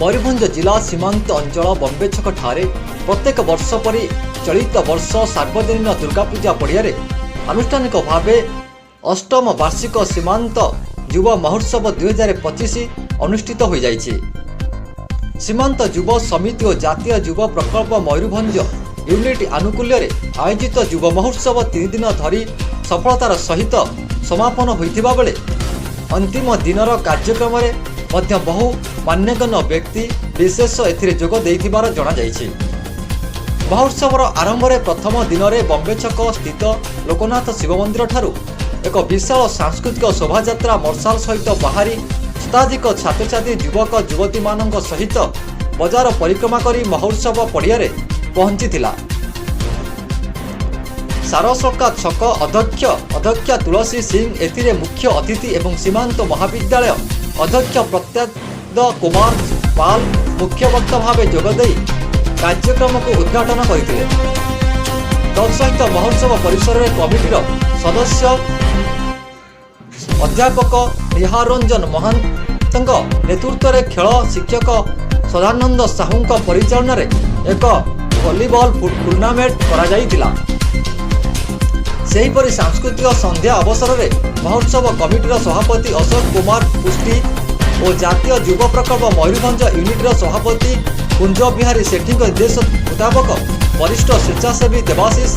मयूरभंज जिला सीमांत अंचल बम्बे छक ठारे प्रत्येक वर्ष परि चलित वर्ष सार्वजनीन दुर्गा पूजा पड़िया आनुष्ठानिक भाव अष्टम वार्षिक सीमांत युवा महोत्सव 2025 अनुष्ठित हो जाइछि। सीमांत युव समिति और जातीय युव प्रकल्प मयूरभंज यूनिट आनुकूल्य आयोजित युव महोत्सव 3 दिन धरी सफलतार सहित समापन होइथिबा बेले अंतिम दिनर कार्यक्रम मध्य बहु मान्यगण्य व्यक्ति विशेष एथिरे जोग देइथिबार जणा जाइछि। महोत्सवर आरंभ में प्रथम दिन में बम्बे छक स्थित लोकनाथ शिव मंदिर ठारू एक विशाल सांस्कृतिक शोभायात्रा मर्शाल सहित बाहरी शताधिक छात्र छात्री युवक युवती मान सहित बजार परिक्रमा करी महोत्सव पड़िया पहुंची। सारसका छक अध्यक्ष तुलसी सिंह एथिरे मुख्य अतिथि एवं सीमांत महाविद्यालय अध्यक्ष प्रत्याद कुमार पाल मुख्य वक्ता भाव जोगदे कार्यक्रम को उद्घाटन करते। तत्सहित महोत्सव परिसर में कमिटीर सदस्य अध्यापक निहारंजन महंत नेतृत्व में खेल शिक्षक सदानंद साहू परिचालन एक वॉलीबॉल टूर्नामेंट करा। सेहीपरि सांस्कृतिक संध्या अवसर में महोत्सव कमिटीर सभापति अशोक कुमार पुष्टि और जातीय युव प्रकल्प मयूरभंज यूनिटर सभापति कुंज बिहारी सेठी निर्देश मुताबक वरिष्ठ स्वेच्छासेवी देवाशीष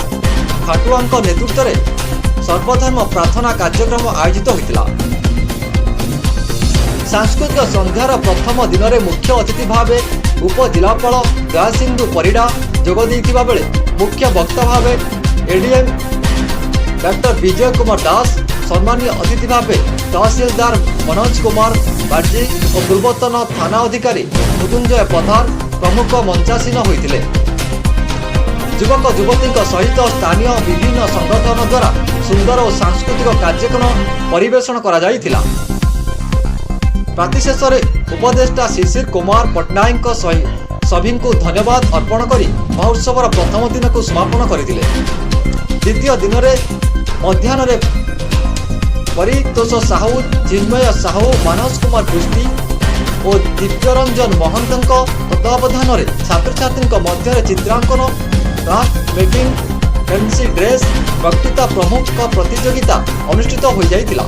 खाटुआ नेतृत्व में सर्वधर्म प्रार्थना कार्यक्रम आयोजित होता। सांस्कृतिक संध्यार प्रथम दिन में मुख्य अतिथि भाव उपजिलापाल दयासिंधु परिडा जोग देइथिबा बेले मुख्य वक्ता भाव एडीएम डॉक्टर विजय कुमार दास सम्मानीय अतिथि भाव तहसीलदार मनोज कुमार बाजी और पूर्वतन थाना अधिकारी मृत्युंजय प्रधान प्रमुख मंचासीन होते। युवक युवती सहित स्थानीय विभिन्न संगठन द्वारा सुंदर और सांस्कृतिक कार्यक्रम परिवेषण करा जाइथिला। प्रातिशेष उपदेष्टा शिशिर कुमार पट्टनायक सभी को धन्यवाद अर्पण करी महोत्सव प्रथम दिन को समापन करथिले। द्वितीय दिन में मध्याह्न परितोष साहू चिन्मय साहू मानस कुमार पुष्टि और दिव्यरंजन महंत तत्वावधान में छात्र छात्री मध्य चित्रांकन क्राफ्ट मेकिंग फैंसी ड्रेस वक्तृता प्रमुख प्रतियोगिता अनुष्ठित हो जाइतिला।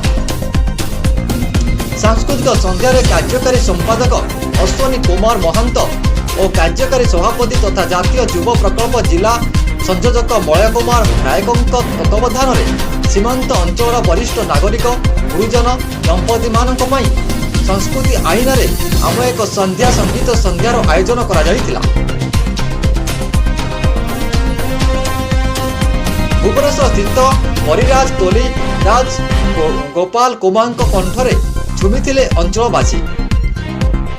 सांस्कृतिक संध्यारे कार्यकारी संपादक अश्वनी कुमार महंत और कार्यकारी सभापति तथा जातीय युव प्रकल्प जिला संयोजक मलय कुमार नायकों तत्वावधान में सीमांत अंचल वरिष्ठ नागरिक गुरुजन दंपति मानक संस्कृति आईन आम एक संध्या संगीत संध्यार आयोजन करा जाइतिला। भुवनेश्वर स्थित मरिराज तोली राज गोपाल कुमार कंठरे झुमिथिले अंचलवासी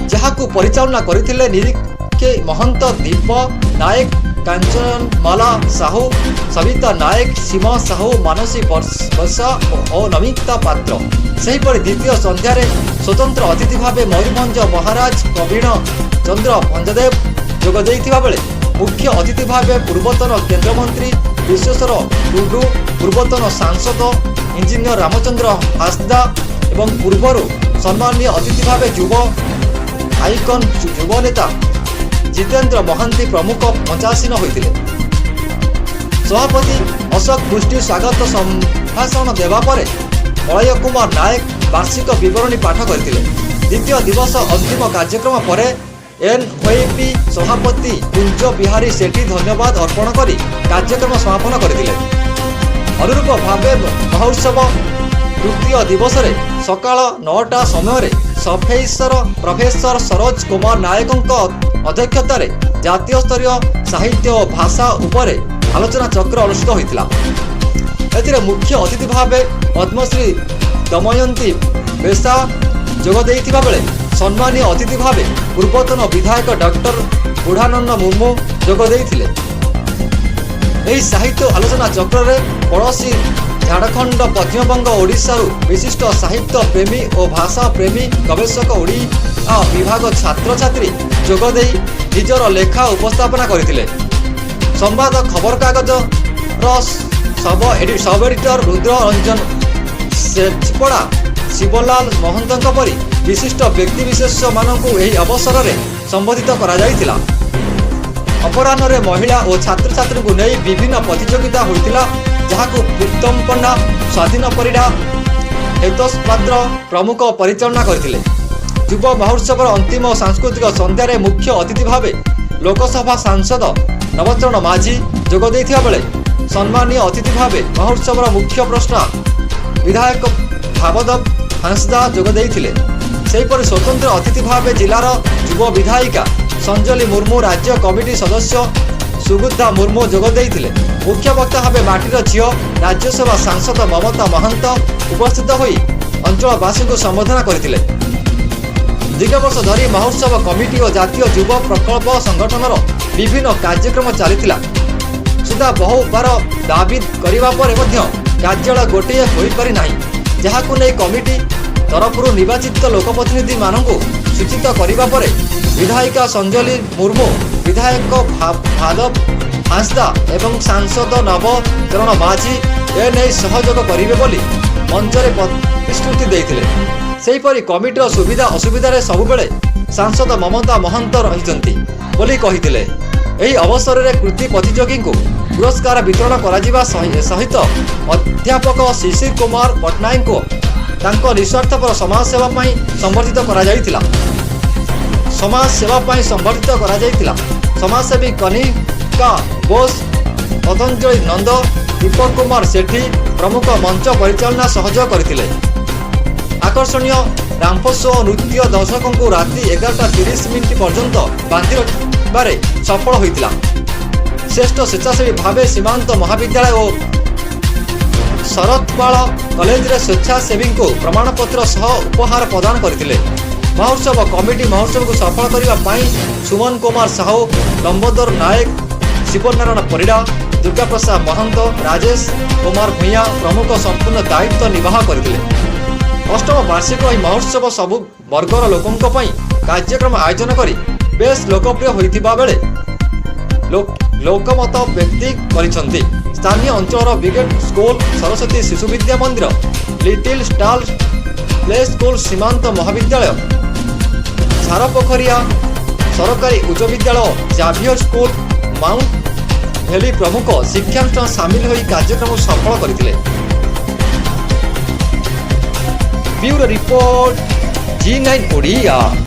जहाकू परिचालना करथिले निरीक्षे महंत दीप नायक कांचनमाला साहू सविता नायक सीमा साहू मानसी वर्षा और नमिता पात्र। सेहीपरि द्वितीय संध्यारे स्वतंत्र अतिथि भाव मयूरभंज महाराज प्रवीण चंद्र भंजदेव जोग देइथिबा बेले मुख्य अतिथि भाव पूर्वतन केंद्रमंत्री विश्वेश्वर टुडू पूर्वतन सांसद इंजीनियर रामचंद्र हासदा एवं पूर्वर सम्मानीय अतिथि भाव युव आइकन युव नेता जितेंद्र महांती प्रमुख मंचासीन होते। सभापति अशोक पुष्टि स्वागत संभाषण देवा परे मलय कुमार नायक वार्षिक विवरणी पाठ करते। द्वितीय दिवस अंतिम कार्यक्रम पर एनओएपी सभापति कुंज बिहारी सेठी धन्यवाद अर्पण करी कार्यक्रम समापन करते। अनुरूप भावे महोत्सव तृतीय दिवस सकाळ 9टा समय प्रोफेसर सरोज कुमार नायकों अध्यक्षतार जातीय स्तरीय साहित्य और भाषा उपर आलोचना चक्र अनुष्ठित होता। एथिरे मुख्य अतिथि भाव पद्मश्री दमयंती बेसा जोग देइथिबा बेले सम्मानीय अतिथि भाव पूर्वतन विधायक डॉक्टर बुढ़ानंद मुर्मू जोग देइथिले। एही साहित्य आलोचना चक्र में पड़ोशी झारखंड पश्चिमबंग ओडिशा विशिष्ट साहित्य प्रेमी और भाषा प्रेमी गवेषक ओडिया विभाग छात्र छात्री जोगदे निजर लेखा उपस्थापना करथिले। संवाद खबर कागज सब एडिटर रुद्र रंजन सेचपड़ा शिवलाल महंत परी विशिष्ट व्यक्तिविशेष मानक अवसर में संबोधित करा अपराह्न महिला और छात्र छात्री को नहीं विभिन्न प्रतियोगिता होता जहाँ प्रीतम पन्ना स्वाधीन परिडा हेतोष पात्र प्रमुख परिचालना करथिले। युव महोत्सव अंतिम सांस्कृतिक संध्यारे मुख्य अतिथि भाव लोकसभा सांसद नवचरण माझी जोग देथिबा बेले सम्मानीय अतिथि भाव महोत्सव मुख्य प्रश्न विधायक भावदेव हांसदा जोग देथिले। सेहीपरि स्वतंत्र अतिथि भाव जिलार युव विधायिका संजली मुर्मू राज्य कमिटी सदस्य सुगुद्धा मुर्मू जोग देथिले। मुख्य वक्ता भाव माटीर झियो राज्यसभा सांसद ममता महंत उपस्थित होई अंचलवासी को संबोधन करथिले। दीर्घ वर्ष धरी महोत्सव कमिटी और जातीय युव प्रकल्प संगठनर विभिन्न कार्यक्रम चलीथिला सुधा बहु बार दाबी करिबा परे मध्य कार्यालय गोटे होई पारि नाही जहाकु नै कमिटी तरफ निर्वाचित लोकप्रतिनिधि मानकु सूचित करिबा परे विधायिका संजली मुर्मू विधायक भादव हांसदा एवं सांसद नवचरण माझी एने सहयोग करिवे बोली मंचरे प्रतिश्रुति देइथिले। सेहीपरि कमिटीर सुविधा असुविधा सबुबेले सांसद ममता महंत रहिजंती बोली कहिथिले। एही अवसर में कृति प्रतियोगी को पुरस्कार वितरण करा सहित अध्यापक शिशिर कुमार पट्टनायक को तांको निस्वार्थपर समाजसेवा संबर्धित करा समाजसेवी कनिका बोस पतंजलि नंद दीपक कुमार सेठी प्रमुख मंच परिचालना सहयोग करथिले। आकर्षणीय रामफोसो नृत्य दर्शकों को राति 11:30 पर्यंत बांधि रखिबारे सफल होइतिला। श्रेष्ठ स्वेच्छासेवी भावे सीमांत महाविद्यालय और शरतपाल कॉलेज रे स्वेच्छासेवी को प्रमाणपत्र सह उपहार प्रदान करथिले। महोत्सव कमिटी महोत्सव को सफल करने सुमन कुमार साहू लंबोदर नायक शिवनारायण परिडा दुर्गा प्रसाद महंत राजेश कुमार भूया प्रमुख संपूर्ण दायित्व निर्वाह करथिले। अष्टम वार्षिक महोत्सव सबु वर्गर लोकों कार्यक्रम आयोजन करी बेस लोकप्रिय होइथिबा बेले लोकमत व्यक्ति करिसंती। स्थानीय अंचल ब्रिगेड स्कूल सरस्वती शिशु विद्या मंदिर लिटिल स्टार प्ले स्कूल सीमांत महाविद्यालय झारपोखरिया सरकारी उच्च विद्यालय जाभियर स्कूल माउंट भेली प्रमुख शिक्षानुष्ठान सामिल होई कार्यक्रम सफल करथिले। Bureau report G9 Odia.